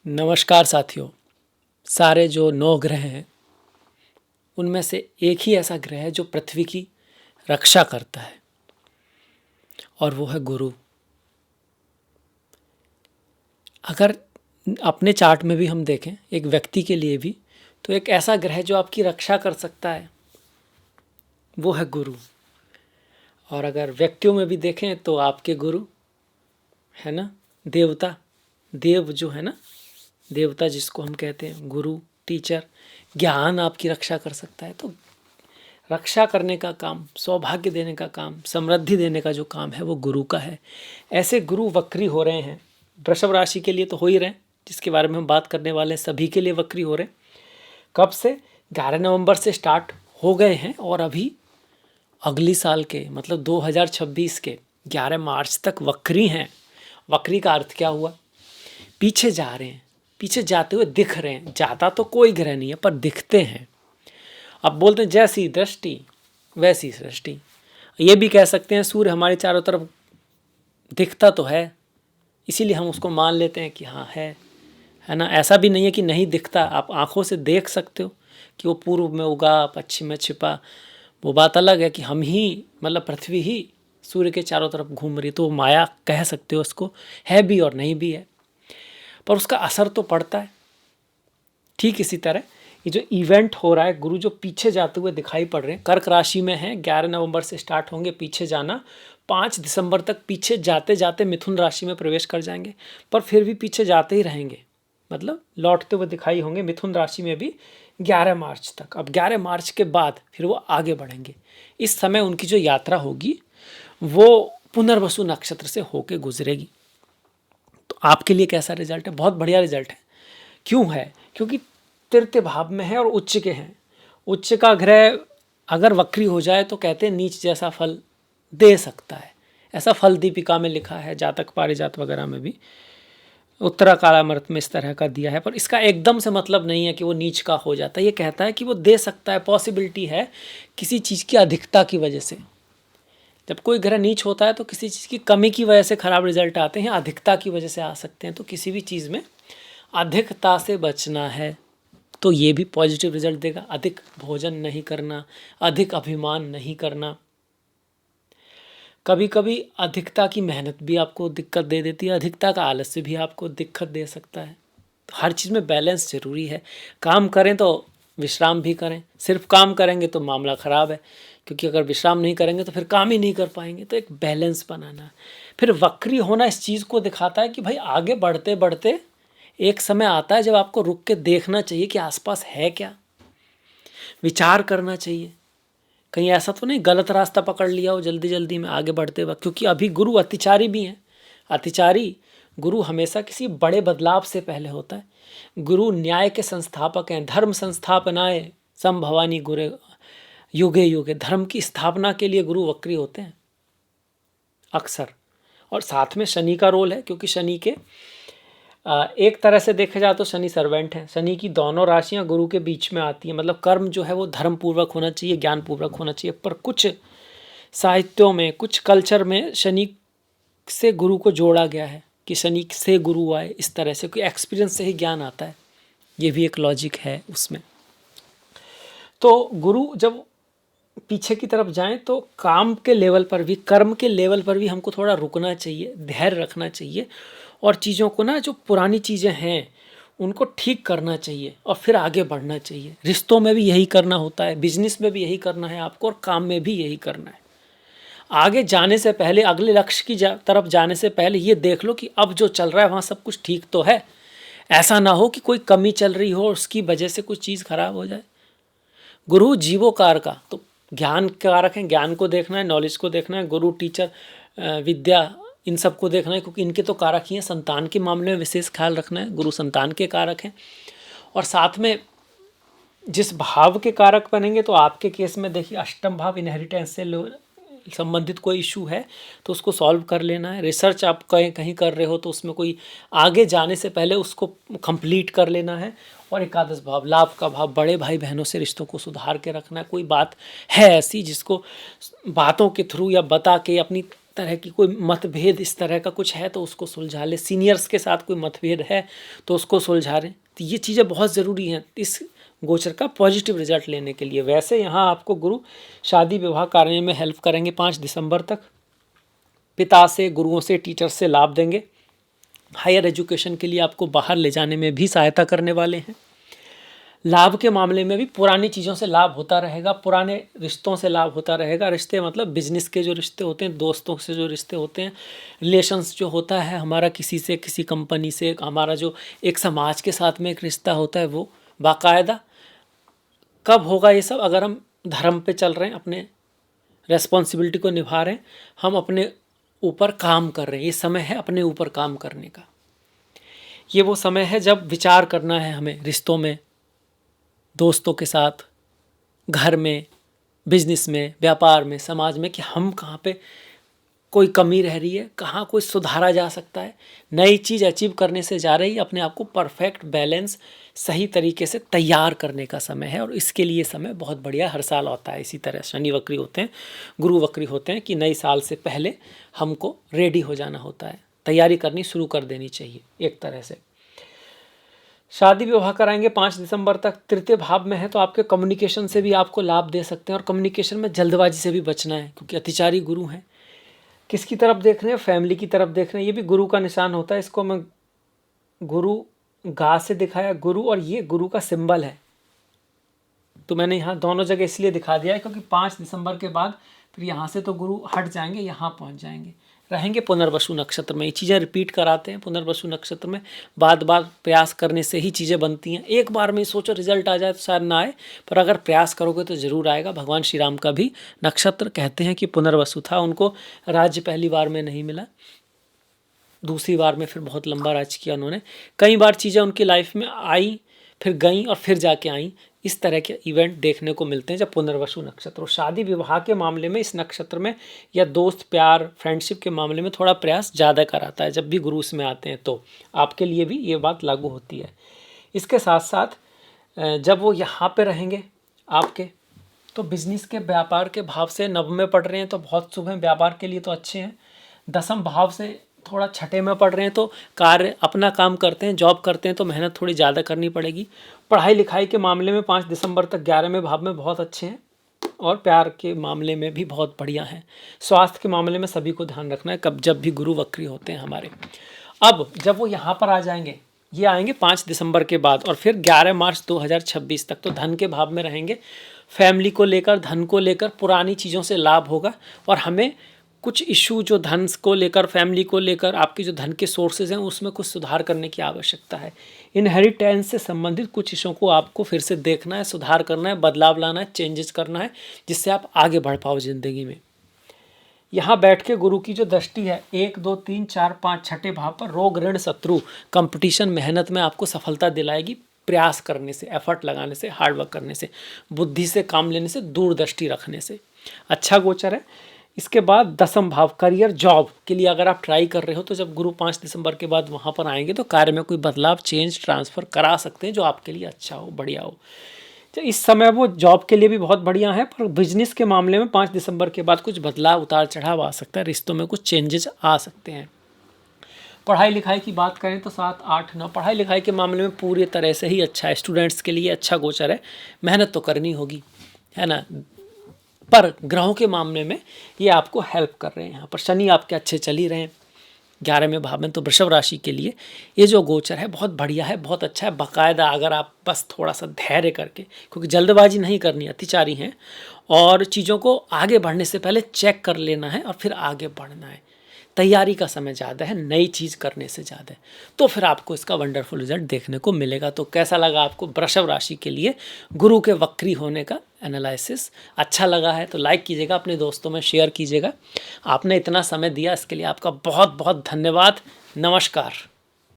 नमस्कार साथियों। सारे जो 9 ग्रह हैं उनमें से एक ही ऐसा ग्रह है जो पृथ्वी की रक्षा करता है और वो है गुरु। अगर अपने चार्ट में भी हम देखें एक व्यक्ति के लिए भी, तो एक ऐसा ग्रह जो आपकी रक्षा कर सकता है वो है गुरु। और अगर व्यक्तियों में भी देखें तो आपके गुरु है ना, देवता, देव जो है ना, देवता जिसको हम कहते हैं, गुरु, टीचर, ज्ञान आपकी रक्षा कर सकता है। तो रक्षा करने का काम, सौभाग्य देने का काम, समृद्धि देने का जो काम है वो गुरु का है। ऐसे गुरु वक्री हो रहे हैं वृषभ राशि के लिए तो हो ही रहे हैं, जिसके बारे में हम बात करने वाले हैं, सभी के लिए वक्री हो रहे हैं। कब से? 11 नवंबर से स्टार्ट हो गए हैं और अभी अगली साल के मतलब 2026 के 11 मार्च तक वक्री हैं। वक्री का अर्थ क्या हुआ? पीछे जा रहे हैं, पीछे जाते हुए दिख रहे हैं। जाता तो कोई ग्रह नहीं है पर दिखते हैं। अब बोलते हैं जैसी दृष्टि वैसी सृष्टि। ये भी कह सकते हैं सूर्य हमारे चारों तरफ दिखता तो है, इसीलिए हम उसको मान लेते हैं कि हाँ है ना। ऐसा भी नहीं है कि नहीं दिखता, आप आंखों से देख सकते हो कि वो पूर्व में उगा, पश्चिम में छिपा। वो बात अलग है कि हम ही मतलब पृथ्वी ही सूर्य के चारों तरफ घूम रही, तो माया कह सकते हो उसको, है भी और नहीं भी है, पर उसका असर तो पड़ता है। ठीक इसी तरह ये जो इवेंट हो रहा है, गुरु जो पीछे जाते हुए दिखाई पड़ रहे हैं, कर्क राशि में है, 11 नवंबर से स्टार्ट होंगे पीछे जाना, 5 दिसंबर तक पीछे जाते जाते मिथुन राशि में प्रवेश कर जाएंगे, पर फिर भी पीछे जाते ही रहेंगे, मतलब लौटते हुए दिखाई होंगे मिथुन राशि में भी 11 मार्च तक। अब 11 मार्च के बाद फिर वो आगे बढ़ेंगे। इस समय उनकी जो यात्रा होगी वो पुनर्वसु नक्षत्र से होके गुजरेगी। तो आपके लिए कैसा रिजल्ट है? बहुत बढ़िया रिजल्ट है। क्यों है? क्योंकि तृतीय भाव में है और उच्च के हैं। उच्च का ग्रह अगर वक्री हो जाए तो कहते हैं नीच जैसा फल दे सकता है। ऐसा फल दीपिका में लिखा है, जातक पारिजात वगैरह में भी, उत्तरा कालामृत में इस तरह का दिया है। पर इसका एकदम से मतलब नहीं है कि वो नीच का हो जाता है। ये कहता है कि वो दे सकता है, पॉसिबिलिटी है किसी चीज़ की अधिकता की वजह से। जब कोई ग्रह नीच होता है तो किसी चीज़ की कमी की वजह से खराब रिजल्ट आते हैं, अधिकता की वजह से आ सकते हैं। तो किसी भी चीज़ में अधिकता से बचना है तो ये भी पॉजिटिव रिजल्ट देगा। अधिक भोजन नहीं करना, अधिक अभिमान नहीं करना। कभी कभी अधिकता की मेहनत भी आपको दिक्कत दे देती है, अधिकता का आलस्य भी आपको दिक्कत दे सकता है। तो हर चीज़ में बैलेंस जरूरी है। काम करें तो विश्राम भी करें, सिर्फ काम करेंगे तो मामला ख़राब है, क्योंकि अगर विश्राम नहीं करेंगे तो फिर काम ही नहीं कर पाएंगे। तो एक बैलेंस बनाना। फिर वक्री होना इस चीज़ को दिखाता है कि भाई आगे बढ़ते बढ़ते एक समय आता है जब आपको रुक के देखना चाहिए कि आसपास है क्या, विचार करना चाहिए, कहीं ऐसा तो नहीं गलत रास्ता पकड़ लिया हो जल्दी जल्दी में आगे बढ़ते वक्त। क्योंकि अभी गुरु अतिचारी भी हैं। अतिचारी गुरु हमेशा किसी बड़े बदलाव से पहले होता है। गुरु न्याय के संस्थापक हैं। धर्म संस्थापनाए संभवानी गुरे युगे युगे। धर्म की स्थापना के लिए गुरु वक्री होते हैं अक्सर। और साथ में शनि का रोल है, क्योंकि शनि के एक तरह से देखा जाए तो शनि सर्वेंट है। शनि की दोनों राशियां गुरु के बीच में आती हैं। मतलब कर्म जो है वो धर्म पूर्वक होना चाहिए, ज्ञान पूर्वक होना चाहिए। पर कुछ साहित्यों में, कुछ कल्चर में शनि से गुरु को जोड़ा गया है कि शनि से गुरु आए, इस तरह से कोई एक्सपीरियंस से ही ज्ञान आता है। ये भी एक लॉजिक है उसमें। तो गुरु जब पीछे की तरफ जाएं तो काम के लेवल पर भी, कर्म के लेवल पर भी हमको थोड़ा रुकना चाहिए, धैर्य रखना चाहिए और चीज़ों को ना, जो पुरानी चीज़ें हैं उनको ठीक करना चाहिए और फिर आगे बढ़ना चाहिए। रिश्तों में भी यही करना होता है, बिजनेस में भी यही करना है आपको, और काम में भी यही करना है। आगे जाने से पहले, अगले लक्ष्य की तरफ जाने से पहले ये देख लो कि अब जो चल रहा है वहाँ सब कुछ ठीक तो है। ऐसा ना हो कि कोई कमी चल रही हो और उसकी वजह से कुछ चीज़ खराब हो जाए। गुरु जीवोकार का तो ज्ञान कारक है, ज्ञान को देखना है, नॉलेज को देखना है। गुरु, टीचर, विद्या, इन सब को देखना है, क्योंकि इनके तो कारक ही हैं। संतान के मामले में विशेष ख्याल रखना है, गुरु संतान के कारक हैं। और साथ में जिस भाव के कारक बनेंगे, तो आपके केस में देखिए अष्टम भाव इनहेरिटेंस से संबंधित कोई इशू है तो उसको सॉल्व कर लेना है। रिसर्च आप कहीं कर रहे हो तो उसमें कोई आगे जाने से पहले उसको कंप्लीट कर लेना है। और एकादश भाव, लाभ का भाव, बड़े भाई बहनों से रिश्तों को सुधार के रखना है। कोई बात है ऐसी जिसको बातों के थ्रू या बता के अपनी तरह की कोई मतभेद इस तरह का कुछ है तो उसको सुलझा ले, सीनियर्स के साथ कोई मतभेद है तो उसको सुलझा लें। तो ये चीज़ें बहुत ज़रूरी हैं इस गोचर का पॉजिटिव रिजल्ट लेने के लिए। वैसे यहाँ आपको गुरु शादी विवाह कार्य में हेल्प करेंगे 5 दिसंबर तक, पिता से, गुरुओं से, टीचर से लाभ देंगे। हायर एजुकेशन के लिए आपको बाहर ले जाने में भी सहायता करने वाले हैं। लाभ के मामले में भी पुरानी चीज़ों से लाभ होता रहेगा, पुराने रिश्तों से लाभ होता रहेगा। रिश्ते मतलब बिजनेस के जो रिश्ते होते हैं, दोस्तों से जो रिश्ते होते हैं, रिलेशंस जो होता है हमारा किसी से, किसी कंपनी से, हमारा जो एक समाज के साथ में एक रिश्ता होता है, वो बाकायदा कब होगा ये सब? अगर हम धर्म पे चल रहे हैं, अपने रेस्पॉन्सिबिलिटी को निभा रहे हैं, हम अपने ऊपर काम कर रहे हैं। ये समय है अपने ऊपर काम करने का। ये वो समय है जब विचार करना है हमें रिश्तों में, दोस्तों के साथ, घर में, बिजनेस में, व्यापार में, समाज में, कि हम कहाँ पे कोई कमी रह रही है, कहाँ कोई सुधारा जा सकता है। नई चीज़ अचीव करने से जा रही, अपने आप को परफेक्ट बैलेंस सही तरीके से तैयार करने का समय है। और इसके लिए समय बहुत बढ़िया हर साल होता है। इसी तरह शनि वक्री होते हैं, गुरु वक्री होते हैं कि नई साल से पहले हमको रेडी हो जाना होता है, तैयारी करनी शुरू कर देनी चाहिए एक तरह से। शादी विवाह कराएंगे 5 दिसंबर तक। तृतीय भाव में है तो आपके कम्युनिकेशन से भी आपको लाभ दे सकते हैं, और कम्युनिकेशन में जल्दबाजी से भी बचना है क्योंकि अतिचारी गुरु हैं। किसकी तरफ देख रहे हैं? फैमिली की तरफ देख रहे हैं। ये भी गुरु का निशान होता है। इसको मैं गुरु गा से दिखाया गुरु, और ये गुरु का सिंबल है। तो मैंने यहाँ दोनों जगह इसलिए दिखा दिया है क्योंकि 5 दिसंबर के बाद फिर यहाँ से तो गुरु हट जाएंगे, यहाँ पहुँच जाएंगे, रहेंगे पुनर्वसु नक्षत्र में। ये चीज़ें रिपीट कराते हैं पुनर्वसु नक्षत्र में। बार बार प्रयास करने से ही चीज़ें बनती हैं। एक बार में सोचो रिजल्ट आ जाए तो शायद ना आए, पर अगर प्रयास करोगे तो ज़रूर आएगा। भगवान श्री राम का भी नक्षत्र कहते हैं कि पुनर्वसु था। उनको राज्य पहली बार में नहीं मिला, दूसरी बार में फिर बहुत लंबा राज किया उन्होंने। कई बार चीज़ें उनकी लाइफ में आई, फिर गई और फिर जाके आई। इस तरह के इवेंट देखने को मिलते हैं जब पुनर्वसु नक्षत्र। और शादी विवाह के मामले में इस नक्षत्र में, या दोस्त प्यार फ्रेंडशिप के मामले में थोड़ा प्रयास ज़्यादा कराता है जब भी गुरु इसमें आते हैं। तो आपके लिए भी ये बात लागू होती है। इसके साथ साथ जब वो यहाँ पे रहेंगे आपके, तो बिजनेस के व्यापार के भाव से नवम में पढ़ रहे हैं तो बहुत शुभ हैं, व्यापार के लिए तो अच्छे हैं। दसम भाव से थोड़ा छठे में पढ़ रहे हैं तो कार्य, अपना काम करते हैं, जॉब करते हैं तो मेहनत थोड़ी ज़्यादा करनी पड़ेगी। पढ़ाई लिखाई के मामले में 5 दिसंबर तक 11वें भाव में बहुत अच्छे हैं, और प्यार के मामले में भी बहुत बढ़िया हैं। स्वास्थ्य के मामले में सभी को ध्यान रखना है कब जब भी गुरु वक्री होते हैं हमारे। अब जब वो यहाँ पर आ जाएंगे, ये आएंगे 5 दिसंबर के बाद, और फिर 11 मार्च 2026 तक तो धन के भाव में रहेंगे। फैमिली को लेकर, धन को लेकर, पुरानी चीज़ों से लाभ होगा। और हमें कुछ इशू जो धन को लेकर, फैमिली को लेकर, आपके जो धन के सोर्सेज हैं उसमें कुछ सुधार करने की आवश्यकता है। इनहेरिटेंस से संबंधित कुछ इशू को आपको फिर से देखना है, सुधार करना है, बदलाव लाना है, चेंजेस करना है, जिससे आप आगे बढ़ पाओ ज़िंदगी में। यहाँ बैठ के गुरु की जो दृष्टि है 1, 2, 3, 4, 5 छठे भाव पर, रोग, ऋण, शत्रु, कंपटीशन, मेहनत में आपको सफलता दिलाएगी। प्रयास करने से, एफर्ट लगाने से, हार्डवर्क करने से, बुद्धि से काम लेने से, दूरदृष्टि रखने से अच्छा गोचर है। इसके बाद दसम भाव, करियर, जॉब के लिए अगर आप ट्राई कर रहे हो तो जब गुरु 5 दिसंबर के बाद वहाँ पर आएंगे तो कार्य में कोई बदलाव, चेंज, ट्रांसफ़र करा सकते हैं जो आपके लिए अच्छा हो, बढ़िया हो। तो इस समय वो जॉब के लिए भी बहुत बढ़िया है, पर बिजनेस के मामले में 5 दिसंबर के बाद कुछ बदलाव, उतार चढ़ाव आ सकता है, रिश्तों में कुछ चेंजेस आ सकते हैं। पढ़ाई लिखाई की बात करें तो 7, 8, 9 पढ़ाई लिखाई के मामले में पूरी तरह से ही अच्छा है। स्टूडेंट्स के लिए अच्छा गोचर है। मेहनत तो करनी होगी, है ना, पर ग्रहों के मामले में ये आपको हेल्प कर रहे हैं। यहाँ पर शनि आपके अच्छे चल ही रहे हैं 11वें भाव में, तो वृषभ राशि के लिए ये जो गोचर है बहुत बढ़िया है, बहुत अच्छा है। बाकायदा अगर आप बस थोड़ा सा धैर्य करके, क्योंकि जल्दबाजी नहीं करनी, अतिचारी हैं, और चीज़ों को आगे बढ़ने से पहले चेक कर लेना है और फिर आगे बढ़ना है। तैयारी का समय ज़्यादा है, नई चीज़ करने से ज़्यादा है, तो फिर आपको इसका वंडरफुल रिजल्ट देखने को मिलेगा। तो कैसा लगा आपको वृषभ राशि के लिए गुरु के वक्री होने का एनालिसिस? अच्छा लगा है तो लाइक कीजिएगा, अपने दोस्तों में शेयर कीजिएगा। आपने इतना समय दिया इसके लिए आपका बहुत बहुत धन्यवाद। नमस्कार।